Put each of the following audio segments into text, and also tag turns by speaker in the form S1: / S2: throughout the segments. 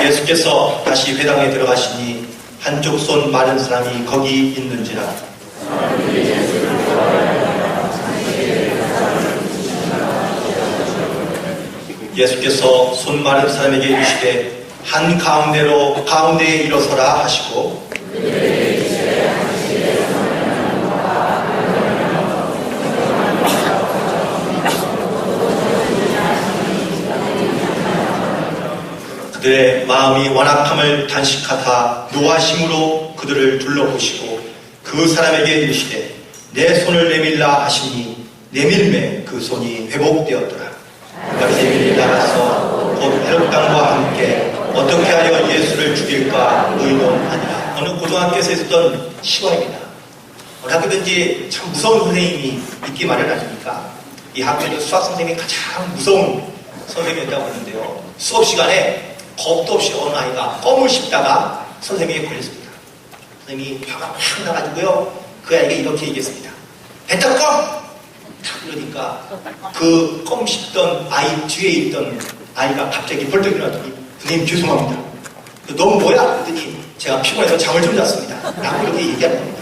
S1: 예수께서 다시 회당에 들어가시니 한쪽 손 마른 사람이 거기 있는지라. 예수께서 손 마른 사람에게 이르시되 한 가운데에 일어서라 하시고 그들의 마음이 완악함을 단식하다 노하심으로 그들을 둘러보시고 그 사람에게 이르시되 내 손을 내밀라 하시니 내밀매 그 손이 회복되었더라. 그가 세밀히 나가서 곧 헤롯 왕과 함께 어떻게 하여 예수를 죽일까 의논하니라. 어느 고등학교에서 있었던 시화입니다. 어느 학교든지 참 무서운 선생님이 있기 마련 아닙니까? 이 학교에서 수학 선생님이 가장 무서운 선생님이었다고 하는데요. 수업 시간에 겁도 없이 어느 아이가 껌을 씹다가 선생님에게 걸렸습니다. 선생님이 화가 확 나가지고요. 그 아이에게 이렇게 얘기했습니다. 뱉다 껌! 탁 그러니까 그 껌 씹던 아이 뒤에 있던 아이가 갑자기 벌떡 일어나더니 선생님 죄송합니다. 너 뭐야? 그랬더니 제가 피곤해서 잠을 좀 잤습니다. 라고 이렇게 얘기하는 겁니다.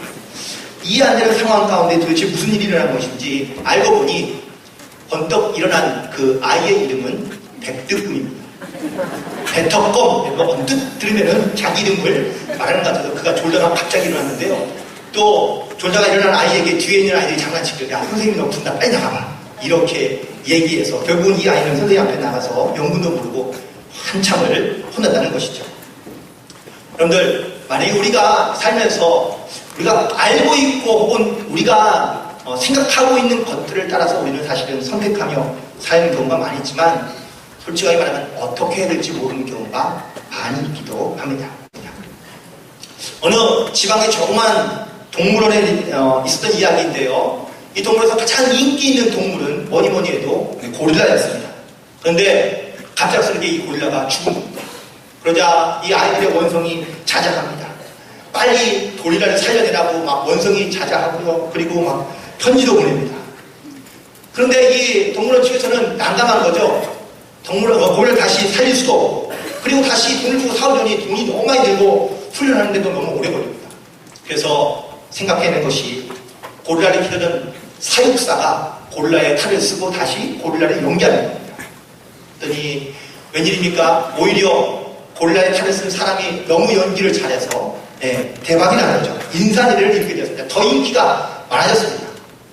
S1: 이해 안 되는 상황 가운데 도대체 무슨 일이 일어난 것인지 알고 보니 번떡 일어난 그 아이의 이름은 백득금입니다. 배터껌, 언뜻 들으면은 자기 이름을 말하는 것 같아서 그가 졸다가 갑자기 일어났는데요. 또 졸다가 일어난 아이에게 뒤에 있는 아이들이 장난치고 야 선생님이 너 푼다 빨리 나가봐 이렇게 얘기해서 결국은 이 아이는 선생님 앞에 나가서 명분도 모르고 한참을 혼났다는 것이죠. 여러분들 만약에 우리가 살면서 우리가 알고 있고 혹은 우리가 생각하고 있는 것들을 따라서 우리는 사실은 선택하며 사는 경우가 많이 있지만 솔직하게 말하면 어떻게 해야 될지 모르는 경우가 많이 있기도 합니다. 어느 지방의 조그만 동물원에 있었던 이야기인데요. 이 동물원에서 가장 인기 있는 동물은 뭐니 해도 고릴라였습니다. 그런데 갑작스럽게 이 고릴라가 죽은 겁니다. 그러자 이 아이들의 원성이 자작합니다. 빨리 고릴라를 살려내라고 막 원성이 자작하고요. 그리고 막 편지도 보냅니다. 그런데 이 동물원 측에서는 난감한 거죠. 고릴라를 다시 살릴 수도 없고 그리고 다시 돈을 주고 사오려니 돈이 너무 많이 들고 훈련하는데도 너무 오래 걸립니다. 그래서 생각해낸 것이 고릴라를 기르던 사육사가 고릴라의 탈을 쓰고 다시 고릴라를 연기하는 겁니다. 그랬더니 웬일입니까? 오히려 고릴라의 탈을 쓴 사람이 너무 연기를 잘해서 대박이 나는 거죠. 인산이를 일으키게 되었습니다. 더 인기가 많아졌습니다.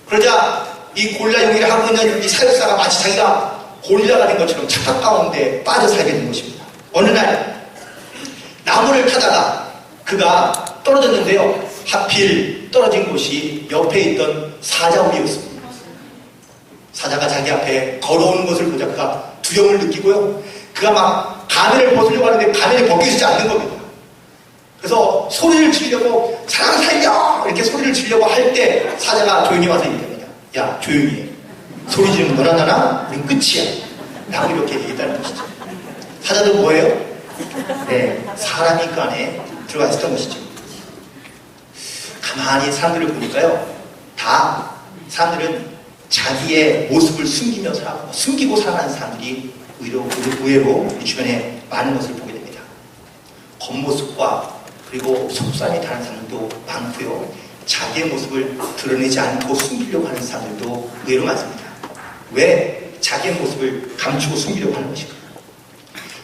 S1: 그러자 이 고릴라 연기를 하고 있는 이 사육사가 마치 자기가 고릴라가 된 것처럼 착각 가운데 빠져 살게 된 것입니다. 어느 날 나무를 타다가 그가 떨어졌는데요. 하필 떨어진 곳이 옆에 있던 사자 위였습니다. 사자가 자기 앞에 걸어오는 것을 보자 그가 두려움을 느끼고요. 그가 막 가면을 벗으려고 하는데 가면이 벗겨지지 않는 겁니다. 그래서 소리를 지르려고 사람 살려! 이렇게 소리를 지르려고 할 때 사자가 조용히 와서 얘기합니다. 야 조용히 해. 소리 지르면 너나 나나 우린 끝이야. 라고 이렇게 얘기했다는 것이죠. 사자도 뭐예요? 사람이 그 안에 들어가 있었던 것이죠. 가만히 사람들을 보니까요. 다 사람들은 자기의 모습을 숨기고 살아가는 사람들이 의외로 우리 주변에 많은 것을 보게 됩니다. 겉모습과 그리고 속상이 다른 사람들도 많고요. 자기의 모습을 드러내지 않고 숨기려고 하는 사람들도 의외로 많습니다. 왜 자기의 모습을 감추고 숨기려고 하는 것일까?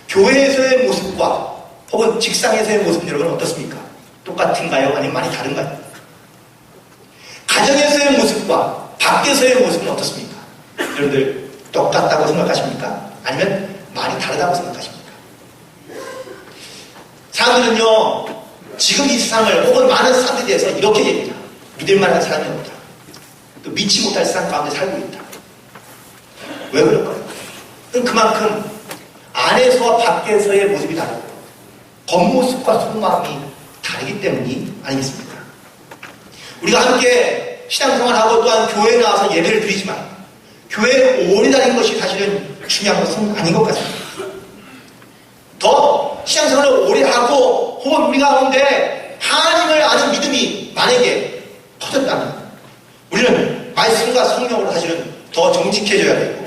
S1: 교회에서의 모습과 혹은 직장에서의 모습 여러분 어떻습니까? 똑같은가요? 아니면 많이 다른가요? 가정에서의 모습과 밖에서의 모습은 어떻습니까? 여러분들 똑같다고 생각하십니까? 아니면 많이 다르다고 생각하십니까? 사람들은요 지금 이 세상을 혹은 많은 사람들에 대해서 이렇게 얘기합니다. 믿을 만한 사람이 없다. 또 믿지 못할 세상 가운데 살고 있다. 왜 그럴까요? 그만큼 안에서와 밖에서의 모습이 다르고 겉모습과 속마음이 다르기 때문이 아니겠습니까? 우리가 함께 신앙생활하고 또한 교회에 나와서 예배를 드리지만 교회에 오래 다니는 것이 사실은 중요한 것은 아닌 것 같습니다. 더 신앙생활을 오래 하고 혹은 우리 가운데 하나님을 아는 믿음이 만약에 터졌다면 우리는 말씀과 성령으로 사실은 더 정직해져야 되고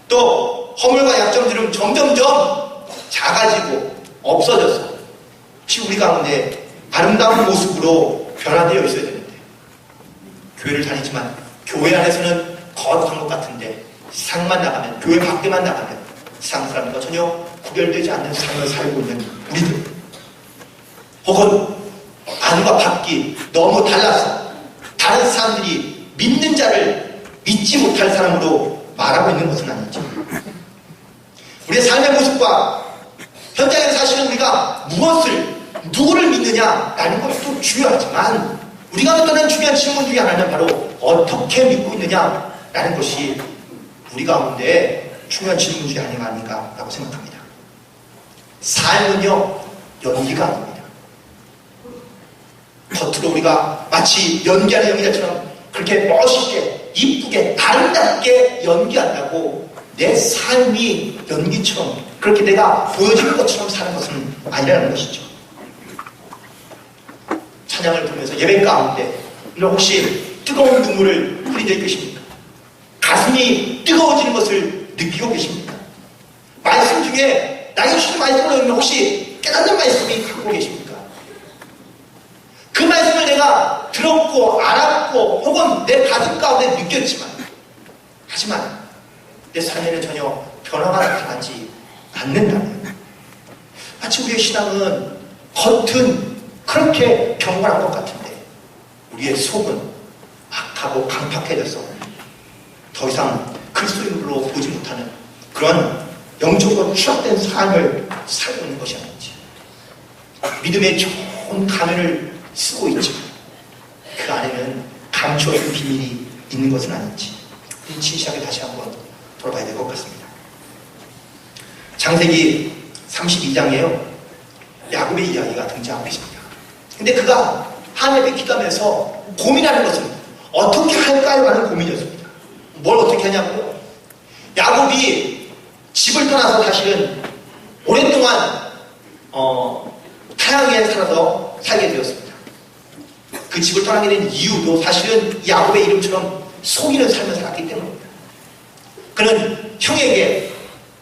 S1: 또 허물과 약점들은 점점점 작아지고 없어져서 지금 우리 가운데 아름다운 모습으로 변화되어 있어야 되는데, 교회를 다니지만 교회 안에서는 거룩한 것 같은데 세상만 나가면, 교회 밖에만 나가면 세상 사람과 전혀 구별되지 않는 삶을 살고 있는 우리들, 혹은 안과 밖이 너무 달라서 다른 사람들이 믿는 자를 믿지 못할 사람으로 말하고 있는 것은 아닌지, 우리의 삶의 모습과 현장에서 사실은 우리가 누구를 믿느냐라는 것도 중요하지만, 우리가 묻는 중요한 질문 중에 하나는 바로 어떻게 믿고 있느냐라는 것이 우리 가운데 중요한 질문 중에 하나가 아닌가라고 생각합니다. 삶은요, 연기가 아닙니다. 겉으로 우리가 마치 연기하는 연기자처럼 그렇게 멋있게, 이쁘게, 아름답게 연기한다고 내 삶이 연기처럼 그렇게 내가 보여지는 것처럼 사는 것은 아니라는 것이죠. 찬양을 부르면서 예배 가운데 혹시 뜨거운 눈물을 흘린 적이 계십니까? 가슴이 뜨거워지는 것을 느끼고 계십니까? 말씀 중에 나에게 주신 말씀을 혹시 깨닫는 말씀이 갖고 계십니까? 그 말씀을 내가 들었고 알았고 혹은 내 가슴 가운데 느꼈지만, 하지만 내 삶에는 전혀 변화가 나타나지 않는다면, 마치 우리의 신앙은 겉은 그렇게 경건한 것 같은데 우리의 속은 악하고 강팍해져서 더 이상 그리스도의 눈으로 보지 못하는 그런 영적으로 추락된 삶을 살고 있는 것이 아닌지, 믿음의 좋은 가면을 쓰고 있지만 그 안에는 감추어진 비밀이 있는 것은 아닌지 진실하게 다시 한번 돌아봐야 될 것 같습니다. 창세기 32장에요, 야곱의 이야기가 등장하고 있습니다. 근데 그가 하나님께 기도하면서 고민하는 것은 어떻게 할까요? 하는 고민이었습니다. 뭘 어떻게 하냐고요? 야곱이 집을 떠나서 사실은 오랫동안 타향에 살아서 살게 되었습니다. 그 집을 떠나게 된 이유도 사실은 야곱의 이름처럼 속이는 삶을 살았기 때문입니다. 그는 형에게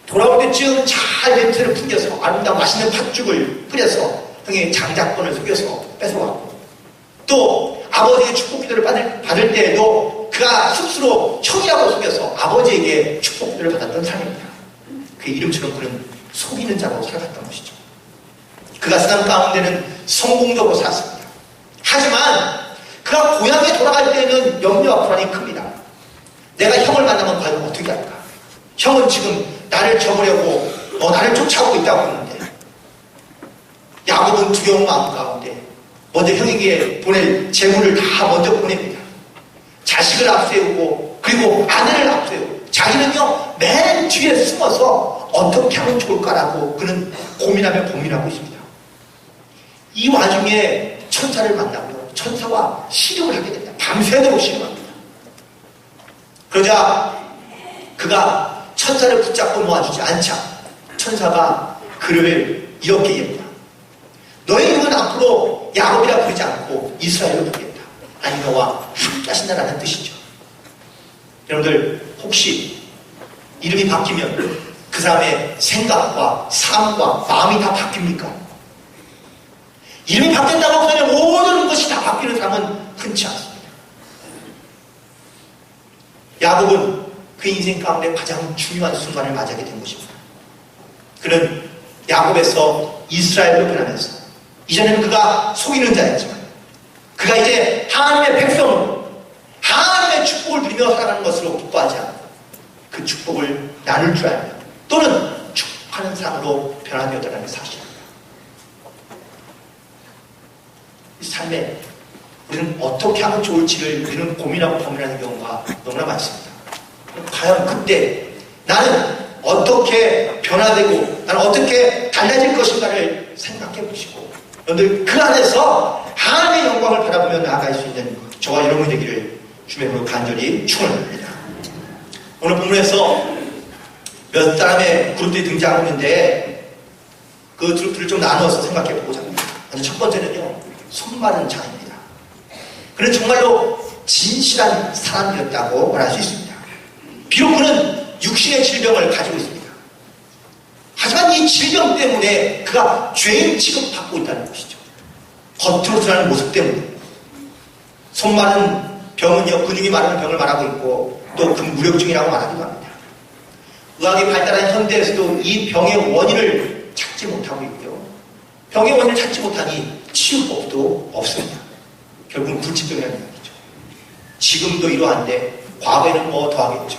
S1: 돌아올 때쯤 잘 냄새를 풍겨서 아름다운 맛있는 팥죽을 끓여서 형의 장자권을 속여서 뺏어왔고, 또 아버지의 축복 기도를 받을 때에도 그가 스스로 형이라고 속여서 아버지에게 축복 기도를 받았던 사람입니다. 그의 이름처럼 그는 속이는 자로 살아갔던 것이죠. 그가 세상 가운데는 성공적으로 살았습니다. 하지만 그가 고향에 돌아갈 때는 염려와 불안이 큽니다. 내가 형을 만나면 과연 어떻게 할까? 형은 지금 나를 저버려고 나를 쫓아오고 있다고 하는데, 야곱은 두려운 마음 가운데 먼저 형에게 보낼 재물을 다 먼저 보냅니다. 자식을 앞세우고 그리고 아내를 앞세우고 자기는요 맨 뒤에 숨어서 어떻게 하면 좋을까라고 그는 고민하며 고민하고 있습니다. 이 와중에 천사를 만나고요, 천사와 씨름을 하게 됩니다. 밤새도록 씨름합니다. 그러자 그가 천사를 붙잡고 놓아주지 않자 천사가 그를 이렇게 얘기합니다. 너의 이름은 앞으로 야곱이라 부르지 않고 이스라엘로 부르겠다. 아니 너와 함께 하신다라는 뜻이죠. 여러분들 혹시 이름이 바뀌면 그 사람의 생각과 삶과 마음이 다 바뀝니까? 이름이 바뀐다고 그냥 모든 것이 다 바뀌는 사람은 흔치 않습니다. 야곱은 그 인생 가운데 가장 중요한 순간을 맞이하게 된 것입니다. 그는 야곱에서 이스라엘로 변하면서, 이전에는 그가 속이는 자였지만 그가 이제 하나님의 백성으로 하나님의 축복을 누리며 살아가는 것으로 기뻐하지 않고 그 축복을 나눌 줄 알며 또는 축복하는 사람으로 변화되었다는 사실입니다. 이 삶에 우리는 어떻게 하면 좋을지를 우리는 고민하고 고민하는 경우가 너무나 많습니다. 과연 그때 나는 어떻게 변화되고 나는 어떻게 달라질 것인가를 생각해 보시고, 여러분들 그 안에서 하나님의 영광을 바라보며 나아갈 수 있는 저와 여러분이 되기를 주님으로 간절히 축원합니다. 오늘 본문에서 몇 사람의 그룹들이 등장하는데 그 그룹들을 좀 나누어서 생각해 보고자 합니다. 먼저 첫 번째는요, 손마른 자입니다. 그는 정말로 진실한 사람이었다고 말할 수 있습니다. 비록 그는 육신의 질병을 가지고 있습니다. 하지만 이 질병 때문에 그가 죄인 취급받고 있다는 것이죠. 겉으로 드러나는 모습 때문에. 손 마른 병은요, 근육이 마르는 병을 말하고 있고 또 무력증이라고 말하기도 합니다. 의학이 발달한 현대에서도 이 병의 원인을 찾지 못하고 있고요. 병의 원인을 찾지 못하니 치유법도 없습니다. 결국은 불치병이라는 얘기죠. 지금도 이러한데 과거에는 뭐 더하겠죠.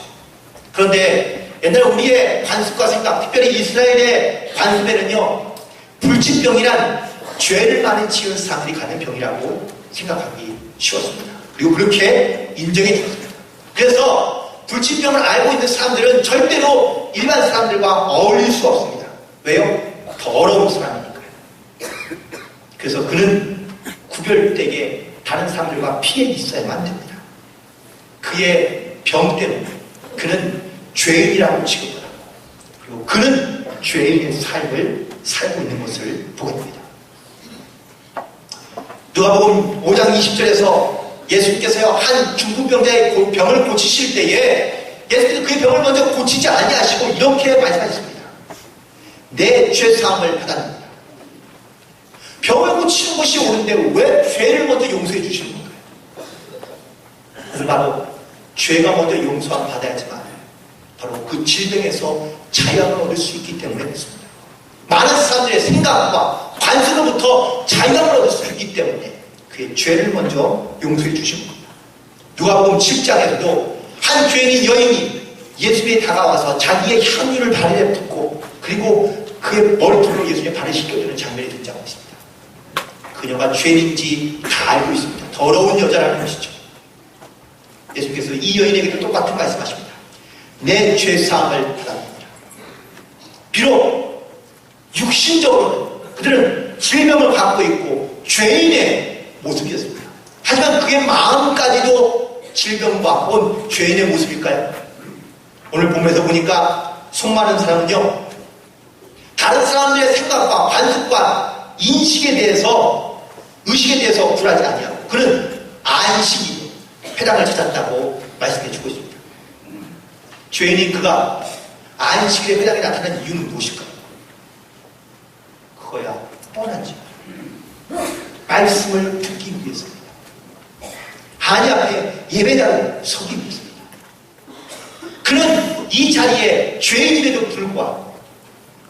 S1: 그런데 옛날 우리의 관습과 생각, 특별히 이스라엘의 관습에는요, 불치병이란 죄를 많이 지은 사람들이 갖는 병이라고 생각하기 쉬웠습니다. 그리고 그렇게 인정해 줬습니다. 그래서 불치병을 알고 있는 사람들은 절대로 일반 사람들과 어울릴 수 없습니다. 왜요? 더러운 사람이니까요. 그래서 그는 구별되게 다른 사람들과 피해 있어야만 됩니다. 그의 병 때문에 그는 죄인이라고 취급을 하고, 그리고 그는 죄인의 삶을 살고 있는 것을 보게 됩니다. 누가복음 5장 20절에서 예수님께서요, 한 중풍병자의 병을 고치실 때에 예수님께서 그의 병을 먼저 고치지 아니하시고 이렇게 말씀하셨습니다. 내 죄사함을 받았느니라. 병을 고치는 것이 옳은데 왜 죄를 먼저 용서해 주시는 건가요? 그래서 바로 죄가 먼저 용서함 받아야지만 바로 그 질병에서 자유함을 얻을 수 있기 때문에 그렇습니다. 많은 사람들의 생각과 관습으로부터 자유함을 얻을 수 있기 때문에 그의 죄를 먼저 용서해 주신 겁니다. 누가복음 7장에서도 한 죄인인 여인이 예수님에 다가와서 자기의 향유를 발에 붓고 그리고 그의 머리털로 예수님의 발을 씻겨주는 장면이 등장하고 있습니다. 그녀가 죄인인지 다 알고 있습니다. 더러운 여자라는 것이죠. 예수님께서 이 여인에게도 똑같은 말씀하십니다. 내 죄사함을 받았느니라. 비록 육신적으로는 그들은 질병을 갖고 있고 죄인의 모습이었습니다. 하지만 그의 마음까지도 질병과 혹은 죄인의 모습일까요? 오늘 본문에서 보니까 속 마른 사람은요, 다른 사람들의 생각과 관습과 인식에 대해서, 의식에 대해서 굴하지 아니하고 그는 안식이 회당을 찾았다고 말씀해 주고 있습니다. 죄인인 그가 안식일에 회당에 나타난 이유는 무엇일까요? 그거야 뻔하지. 말씀을 듣기 위해서입니다. 하나님 앞에 예배자로 서기 위해서입니다. 그는 이 자리에 죄인임에도 불구하고,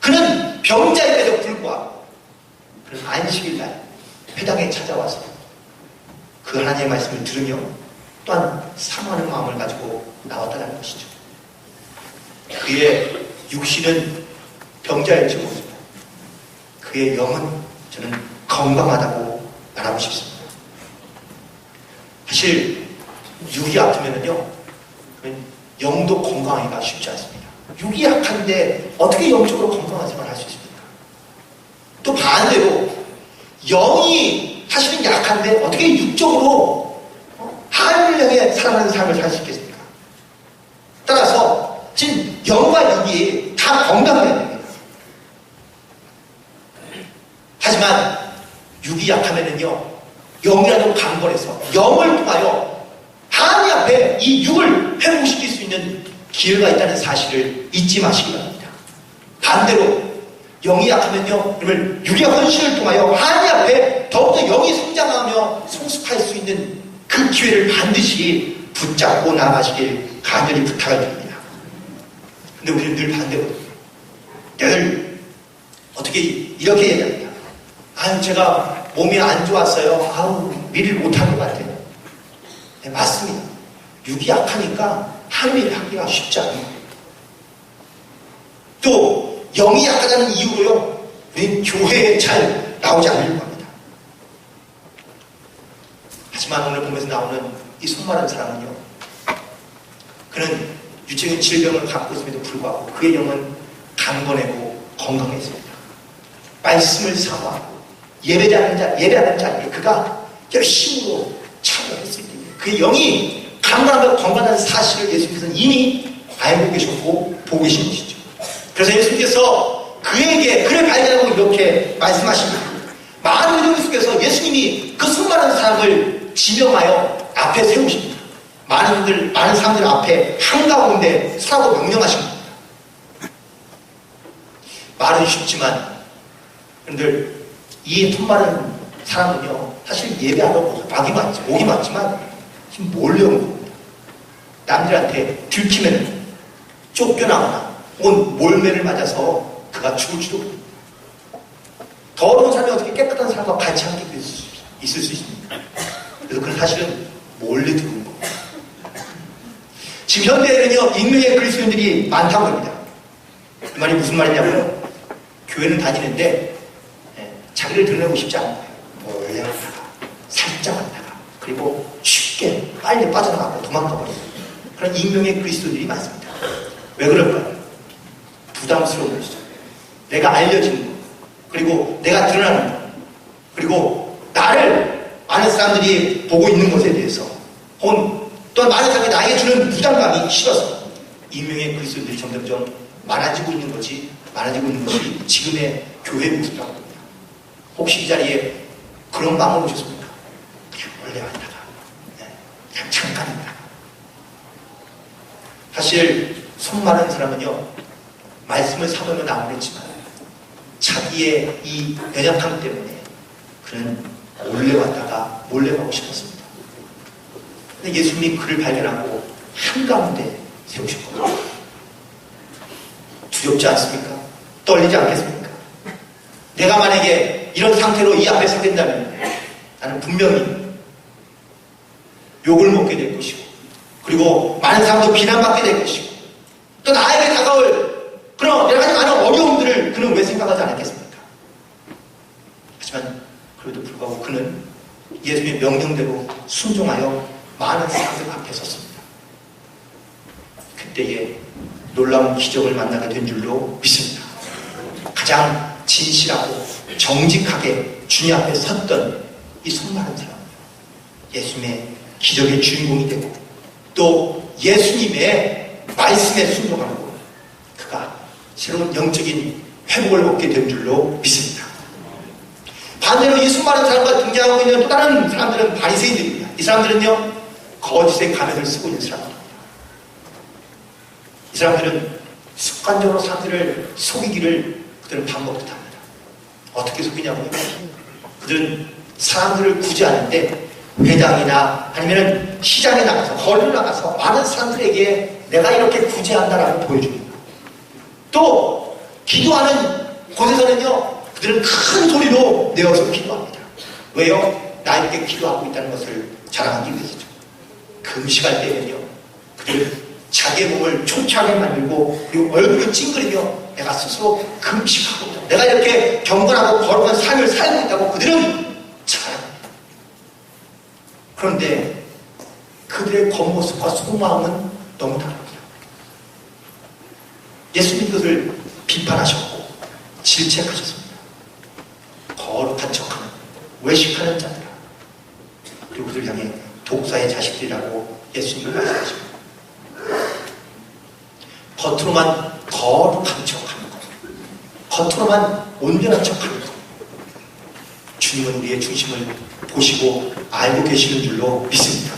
S1: 그는 병자임에도 불구하고 그는 안식일날 회당에 찾아와서 그 하나님의 말씀을 들으며 또한 사모하는 마음을 가지고 나왔다는 것이죠. 그의 육신은 병자일지 모릅니다. 그의 영은 저는 건강하다고 말하고 싶습니다. 사실 육이 아프면은요, 영도 건강하기가 쉽지 않습니다. 육이 약한데 어떻게 영적으로 건강한 생활을 할 수 있습니까? 또 반대로 영이 사실은 약한데 어떻게 육적으로 하나님을 향해 살아가는 삶을 살 수 있겠습니까? 따라서 지금 영과 육이 다 건강해야 됩니다. 하지만 육이 약하면은요, 영이라도 강건해서 영을 통하여 하나님 앞에 이 육을 회복시킬 수 있는 기회가 있다는 사실을 잊지 마시기 바랍니다. 반대로 영이 약하면요, 그러면 육의 헌신을 통하여 하나님 앞에 더욱더 영이 성장하며 성숙할 수 있는 그 기회를 반드시 붙잡고 나가시길 간절히 부탁을 드립니다. 근데 우리는 늘 반대거든요. 늘 어떻게 이렇게 얘기합니다. 아유, 제가 몸이 안 좋았어요. 아우, 일을 못할 것 같아요. 네, 맞습니다. 육이 약하니까 하나님 일 하기가 쉽지 않아요. 또 영이 약하다는 이유로요, 우리는 교회에 잘 나오지 않으려고 합니다. 하지만 오늘 보면서 나오는 이 손마른 사람은요, 그는 유체적인 질병을 갖고 있음에도 불구하고 그의 영은 강건하고 건강했습니다. 말씀을 사모하고 예배하는 자리에 그가 열심으로 참여했을 때 그의 영이 강건하고 건강한 사실을 예수님께서는 이미 알고 계셨고 보고 계신 것이죠. 그래서 예수님께서 그를 발견하고 이렇게 말씀하십니다. 많은 의견 속에서 예수님이 그 수많은 사람을 지명하여 앞에 세우십니다. 많은 사람들 앞에 한가운데 서라고 명령하십니다. 말은 쉽지만, 여러분들, 이 손마른 사람은요, 사실 예배하고 목이 맞지만, 지금 몰려오는 겁니다. 남들한테 들키면 쫓겨나거나, 혹은 몰매를 맞아서 그가 죽을지도 모릅니다. 더러운 사람이 어떻게 깨끗한 사람과 같이 함께 있을 수 있습니까? 그래서 그건 사실은 몰래 들어온 겁니다. 지금 현대에는요, 익명의 그리스도인들이 많다고 합니다. 이 말이 무슨 말이냐고요? 교회는 다니는데 자기를 드러내고 싶지 않은 거예요. 몰래 왔다가 살짝 왔다가 그리고 쉽게 빨리 빠져나가고 도망가버려요. 그런 익명의 그리스도인들이 많습니다. 왜 그럴까요? 부담스러운 것이죠. 내가 알려지는 것, 그리고 내가 드러나는 것, 그리고 나를 많은 사람들이 보고 있는 것에 대해서, 혹은 또 많은 사람이 나에게 주는 부담감이 싫어서 익명의 그리스도인들이 점점점 많아지고 있는 것이 지금의 교회의 모습이라고 합니다. 혹시 이 자리에 그런 마음을 오셨습니까? 그냥 원래 왔다가 그냥 잠깐 있다가. 사실 손 마른 사람은요, 말씀을 사모하면 나오겠지만 자기의 이 연약함 때문에 그는 몰래 왔다가 몰래 가고 싶었습니다. 근데 예수님이 그를 발견하고 한가운데 세우셨거든요. 두렵지 않습니까? 떨리지 않겠습니까? 내가 만약에 이런 상태로 이 앞에 서게 된다면 나는 분명히 욕을 먹게 될 것이고, 그리고 많은 사람도 비난받게 될 것이고, 또 나에게 다가올 그런 여러 가지 많은 어려움들을 그는 왜 생각하지 않았겠습니까? 하지만 그래도 불구하고 그는 예수님의 명령대로 순종하여 많은 사람들 앞에 섰습니다. 그때에 놀라운 기적을 만나게 된 줄로 믿습니다. 가장 진실하고 정직하게 주님 앞에 섰던 이 손마른 사람, 예수님의 기적의 주인공이 되고 또 예수님의 말씀에 순종하고 그가 새로운 영적인 회복을 얻게 된 줄로 믿습니다. 반대로 이 손마른 사람과 등장하고 있는 또 다른 사람들은 바리새인들입니다. 이 사람들은요, 거짓의 가면을 쓰고 있는 사람들입니다. 이 사람들은 습관적으로 사람들을 속이기를 그들은 방법도 합니다. 어떻게 속이냐고요? 그들은 사람들을 구제하는데 회당이나 아니면 시장에 나가서, 거리를 나가서 많은 사람들에게 내가 이렇게 구제한다라고 보여줍니다. 또 기도하는 곳에서는요, 그들은 큰 소리로 내어서 기도합니다. 왜요? 나에게 기도하고 있다는 것을 자랑하기 위해서죠. 금식할 때는요, 그들은 자기의 몸을 초췌하게 만들고 그리고 얼굴을 찡그리며 내가 스스로 금식하고 있다, 내가 이렇게 경건하고 거룩한 삶을 살고 있다고 그들은 자랑합니다. 그런데 그들의 겉모습과 속마음은 너무 다릅니다. 예수님 그것을 비판하셨고 질책하셨습니다. 거룩한 척하는, 외식하는 자들아, 그리고 그들 향해 독사의 자식들이라고 예수님이 말씀하십니다. 겉으로만 거룩한 척하는 것, 겉으로만 온전한 척하는 것, 주님은 우리의 중심을 보시고 알고 계시는 줄로 믿습니다.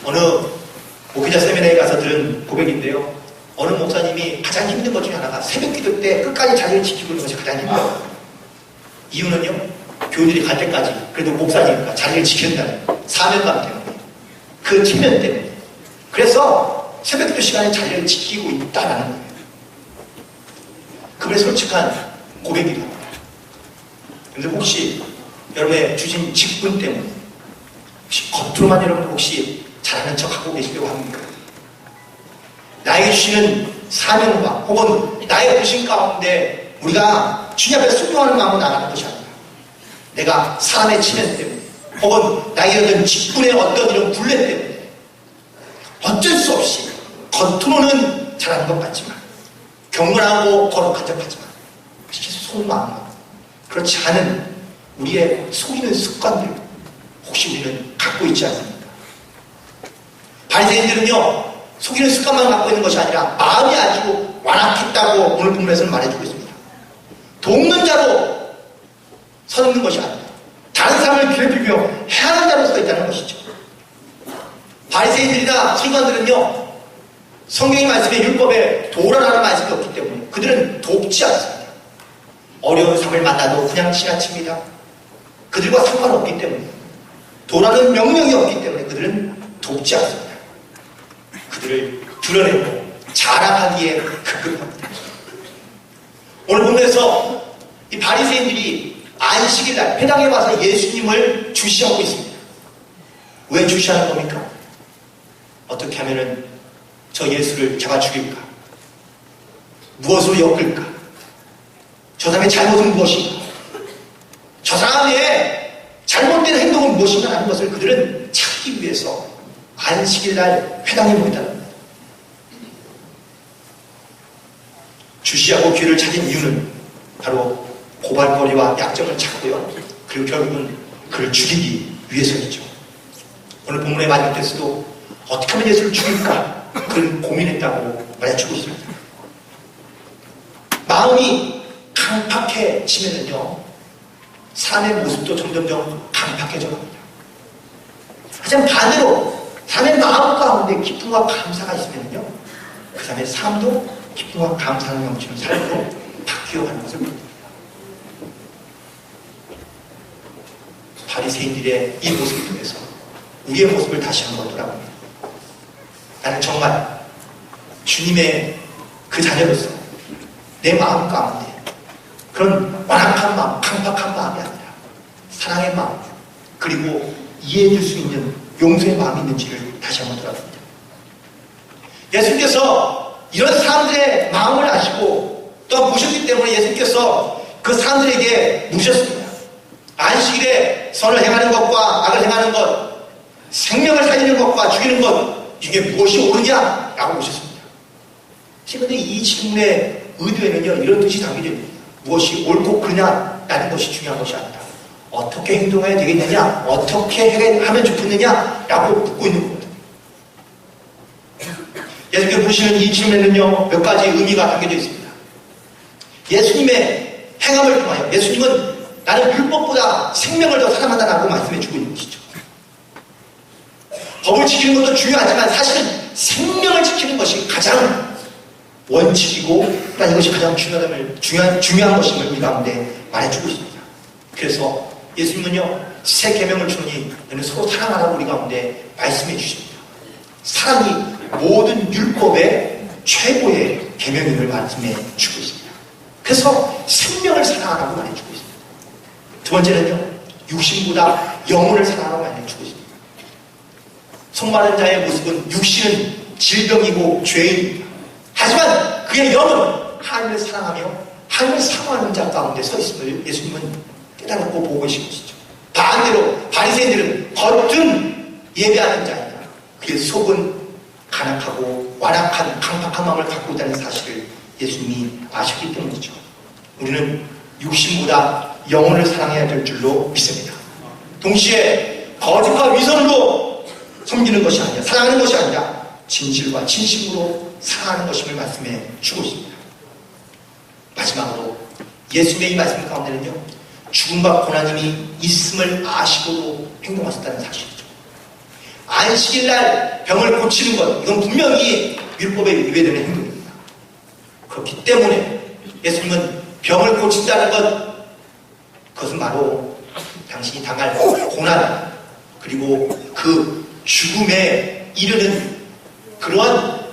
S1: 어느 목회자 세미나에 가서 들은 고백인데요, 어느 목사님이 가장 힘든 것 중에 하나가 새벽 기도 때 끝까지 자리를 지키고 있는 것이 가장 힘들어요. 이유는요, 교인들이 갈 때까지 그래도 목사님이니까 자리를 지킨다는 사명감 때문에, 그 체면 때문에, 그래서 새벽 기도 시간에 자리를 지키고 있다라는 거예요. 그게 솔직한 고백이기도 합니다. 그런데 혹시 여러분의 주신 직분 때문에 혹시 겉으로만 여러분 혹시 잘하는 척하고 계시려고 합니까? 나에게 주시는 사명과 혹은 나의 부신 가운데 우리가 주님 앞에 순종하는 마음으로 나가는 것이 아니라 내가 사람의 체면 때문에 혹은 나에게 어떤 직분의 어떤 이런 분례 때문에 어쩔 수 없이 겉으로는 잘하는 것 같지만 경건하고 거룩한 척 하지만 속마음 그렇지 않은 우리의 속이는 습관들 혹시 우리는 갖고 있지 않습니까? 바리새인들은요, 속이는 습관만 갖고 있는 것이 아니라 마음이 아주 완악했다고 오늘 본문에서는 말해주고 있습니다. 돕는 자로 서 있는 것이 아니라 다른 사람을 괴롭히며 해하는 자로 서 있다는 것이죠. 바리새인들이나 서기관들은요, 성경의 말씀에 율법에 도라라는 말씀이 없기 때문에 그들은 돕지 않습니다. 어려운 삶을 만나도 그냥 지나칩니다. 그들과 상관없기 때문에 도라는 명령이 없기 때문에 그들은 돕지 않습니다. 그들을 드러내고 자랑하기에 급급합니다. 오늘 본문에서 이 바리새인들이 안식일날 회당에 와서 예수님을 주시하고 있습니다. 왜 주시하는 겁니까? 어떻게 하면은 저 예수를 제가 죽일까? 무엇으로 엮을까? 저 사람의 잘못은 무엇인가? 저 사람의 잘못된 행동은 무엇인가 하는 것을 그들은 찾기 위해서 안식일날 회당에 모인다는 겁니다. 주시하고 기회를 찾은 이유는 바로 고발거리와 약점을 찾고요. 그리고 결국은 그를 죽이기 위해서이죠. 오늘 본문의 마지막 때서도 어떻게 하면 예수를 죽일까? 그를 고민했다고 말해주고 있습니다. 마음이 강팍해지면은요, 사람의 모습도 점점점 강팍해져 갑니다. 하지만 반대로 사람의 마음 가운데 기쁨과 감사가 있으면요, 그 사람의 삶도 기쁨과 감사를 넘치는 삶으로 바뀌어가는 것을 봅니다. 바리새인들의 이 모습을 통해서 우리의 모습을 다시 한번 돌아봅니다. 나는 정말 주님의 그 자녀로서 내 마음 가운데 그런 완악한 마음, 강팍한 마음이 아니라 사랑의 마음, 그리고 이해해줄 수 있는 용서의 마음이 있는지를 다시 한번 돌아봅니다. 예수님께서 이런 사람들의 마음을 아시고 또 보셨기 때문에 예수님께서 그 사람들에게 묻으셨습니다. 안식일에 선을 행하는 것과 악을 행하는 것, 생명을 살리는 것과 죽이는 것 이게 무엇이 옳으냐? 라고 묻으셨습니다. 그런데 이 질문의 의도에는요, 이런 뜻이 담겨져 있습니다. 무엇이 옳고 그르냐라는 것이 중요한 것이 아니라 어떻게 행동해야 되겠느냐, 어떻게 하면 좋겠느냐 라고 묻고 있는 겁니다. 예수님께 보시는 이 질문에는요, 몇 가지 의미가 담겨져 있습니다. 예수님의 행함을 통하여 예수님은 나는 율법보다 생명을 더 사랑한다라고 말씀해 주고 있는 것이죠. 법을 지키는 것도 중요하지만 사실은 생명을 지키는 것이 가장 원칙이고 이것이 가장 중요한 것임을 우리 가운데 말해주고 있습니다. 그래서 예수님은요, 새 계명을 주니 너는 서로 사랑하라고 우리 가운데 말씀해 주십니다. 사랑이 모든 율법의 최고의 계명임을 말씀해 주고 있습니다. 그래서 생명을 사랑하라고 말해주고 있습니다. 두 번째는요, 육신보다 영혼을 사랑하라고 말해주고 있습니다. 성마른 자의 모습은 육신은 질병이고 죄인입니다. 하지만 그의 영은 하나님을 사랑하며 하나님을 사모하는 자 가운데 서 있음을 예수님은 깨달았고 보고 계신 것이죠. 반대로 바리새인들은 겉은 예배하는 자이다, 그의 속은 간악하고 완악한 강팍한 마음을 갖고 있다는 사실을 예수님이 아셨기 때문이죠. 우리는 육신보다 영혼을 사랑해야 될 줄로 믿습니다. 동시에 거짓과 위선으로 섬기는 것이 아니라, 사랑하는 것이 아니라 진실과 진심으로 사랑하는 것임을 말씀해 주고 있습니다. 마지막으로 예수님의 이 말씀 가운데는요, 죽음과 고난이 있음을 아시고도 행동하셨다는 사실이죠. 안식일날 병을 고치는 것, 이건 분명히 율법에 위배되는 행동입니다. 그렇기 때문에 예수님은 병을 고친다는 것, 그것은 바로 당신이 당할 고난, 그리고 그 죽음에 이르는 그러한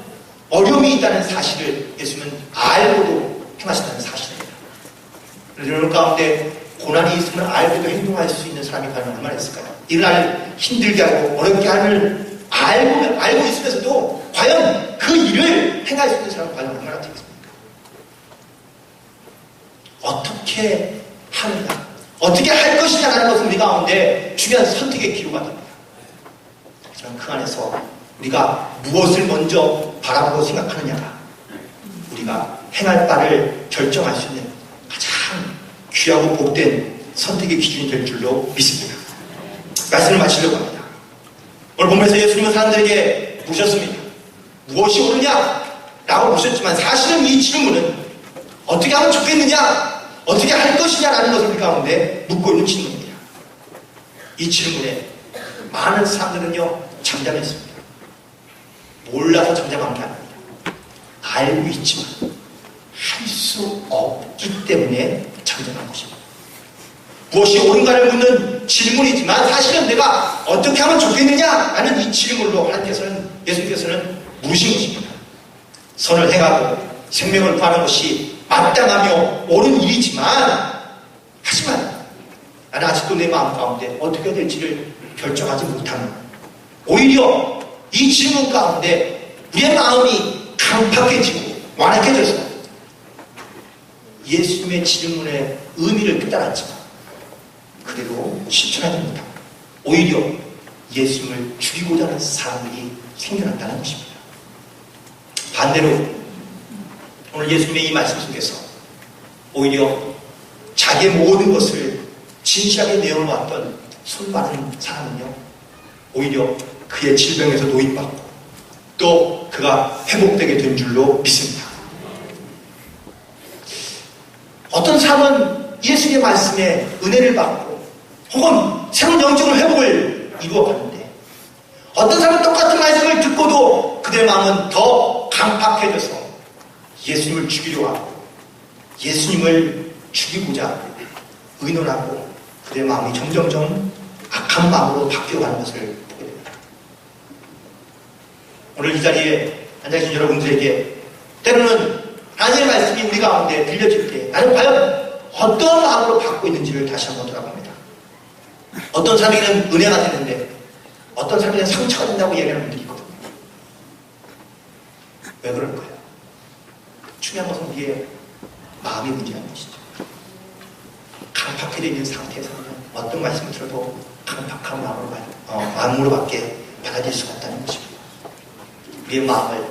S1: 어려움이 있다는 사실을 예수님은 알고도 행하셨다는 사실입니다. 이런 가운데 고난이 있으면 알고도 행동할 수 있는 사람이 과연 얼마나 있을까요? 일을 힘들게 하고 어렵게 하는 알고 있으면서도 과연 그 일을 행할 수 있는 사람은 과연 얼마나 되겠습니까? 어떻게 하느냐, 어떻게 할 것이냐라는 것은 우리 가운데 중요한 선택의 기로가 됩니다. 하지만 그 안에서 우리가 무엇을 먼저 바라보고 생각하느냐가 우리가 행할 바를 결정할 수 있는 가장 귀하고 복된 선택의 기준이 될 줄로 믿습니다. 말씀을 마치려고 합니다. 오늘 보면서 예수님은 사람들에게 묻으셨습니다. 무엇이 옳으냐? 라고 묻으셨지만 사실은 이 질문은 어떻게 하면 좋겠느냐? 어떻게 할 것이냐라는 것을 우리 가운데 묻고 있는 질문입니다. 이 질문에 많은 사람들은요, 잠잠했습니다. 몰라서 잠잠한 게 아닙니다. 알고 있지만 할 수 없기 때문에 잠잠한 것입니다. 무엇이 옳은가를 묻는 질문이지만 사실은 내가 어떻게 하면 좋겠느냐라는 이 질문으로 예수님께서는 물으신 것입니다. 선을 행하고 생명을 구하는 것이 마땅하며 옳은 일이지만 하지만 나는 아직도 내 마음 가운데 어떻게 해야 될지를 결정하지 못하는, 오히려 이 질문 가운데 우리의 마음이 강팍해지고 완악해져서 예수님의 질문의 의미를 깨달았지만 그대로 실천하지 못하고 오히려 예수님을 죽이고자 하는 사람들이 생겨났다는 것입니다. 반대로 오늘 예수님의 이 말씀 속에서 오히려 자기의 모든 것을 진실하게 내어놓았던 손 많은 사람은요, 오히려 그의 질병에서 노입받고 또 그가 회복되게 된 줄로 믿습니다. 어떤 사람은 예수님의 말씀에 은혜를 받고 혹은 새로운 영적인 회복을 이루어가는데, 어떤 사람은 똑같은 말씀을 듣고도 그들의 마음은 더 강팍해져서 예수님을 죽이려 하고 예수님을 죽이고자 의논하고 그들의 마음이 점점점 악한 마음으로 바뀌어가는 것을 보게 됩니다. 오늘 이 자리에 앉아계신 여러분들에게 때로는 하나님의 말씀이 우리 가운데 들려질 때 나는 과연 어떤 마음으로 받고 있는지를 다시 한번 돌아봅니다. 어떤 사람에게는 은혜가 되는데 어떤 사람에게는 상처가 된다고 얘기하는 분들이 있거든요. 왜 그럴까요? 중요한 것은 우리의 마음이 문제라는 것이죠. 강팍해져 있는 상태에서는 어떤 말씀을 들어도 강팍한 마음으로밖에 받아들일 수가 없다는 것입니다. 우리의 마음을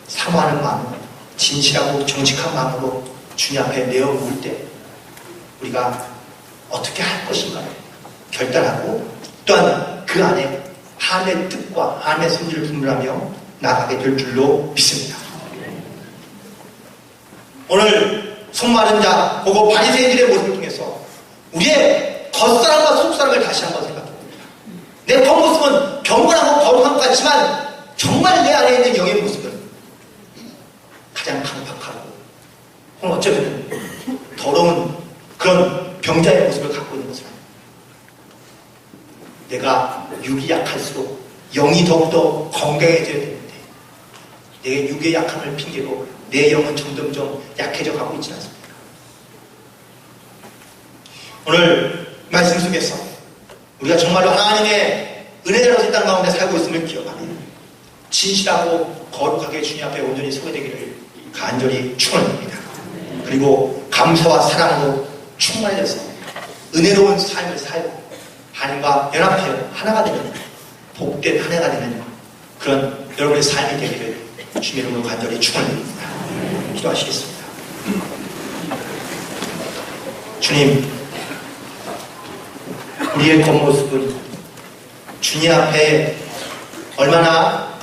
S1: 사모하는 마음으로, 진실하고 정직한 마음으로 주님 앞에 내어놓을 때 우리가 어떻게 할 것인가를 결단하고 또한 그 안에 하나님의 뜻과 하나님의 섭리를 분별하며 나아가게 될 줄로 믿습니다. 오늘 손마른 자 보고 바리새인들의 모습을 통해서 우리의 겉사람과 속사람을 다시 한번 생각해봅니다. 내 겉모습은 경건하고 거룩한 것 같지만 정말 내 안에 있는 영의 모습은 가장 강팍하고 혹은 어쩌면 더러운 그런 병자의 모습을 갖고 있는 것을 합니다. 내가 육이 약할수록 영이 더욱더 건강해져야 되는데 내 육의 약함을 핑계로 내 영은 점점점 약해져 가고 있지 않습니까? 오늘 말씀 속에서 우리가 정말로 하나님의 은혜를 얻은 땅 가운데 살고 있음을 기억하며 진실하고 거룩하게 주님 앞에 온전히 서게 되기를 간절히 축원합니다. 그리고 감사와 사랑으로 충만해서 은혜로운 삶을 살고 하나님과 연합하여 하나가 되는 복된 한 해가 되는 그런 여러분의 삶이 되기를 주님의 이름으로 간절히 축원합니다. 기도하시겠습니다. 주님, 우리의 겉모습은 주님 앞에 얼마나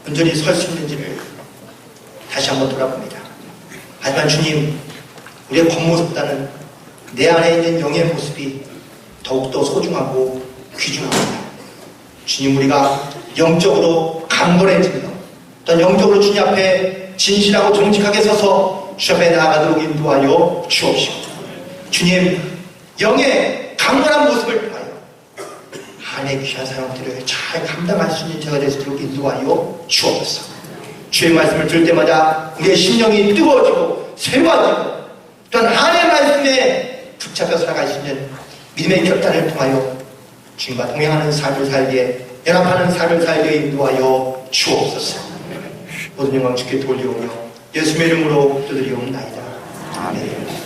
S1: 온전히 설 수 있는지를 다시 한번 돌아봅니다. 하지만 주님, 우리의 겉모습보다는 내 안에 있는 영의 모습이 더욱더 소중하고 귀중합니다. 주님, 우리가 영적으로 강건해지며 또한 영적으로 주님 앞에 진실하고 정직하게 서서 주 앞에 나아가도록 인도하여 주옵시고, 주님, 영의 강건한 모습을 통하여 하나님의 귀한 사람들을 잘 감당할 수 있는 자가 되도록 인도하여 주옵소서. 주의 말씀을 들을 때마다 우리의 심령이 뜨거워지고 새로워지고 또한 하나님의 말씀에 붙잡혀 살아갈 수 있는 믿음의 결단을 통하여 주님과 동행하는 삶을 살게, 연합하는 삶을 살게 인도하여 주옵소서. 모든 영광 주께 돌리오며 예수의 이름으로 기도드리옵나이다. 아멘.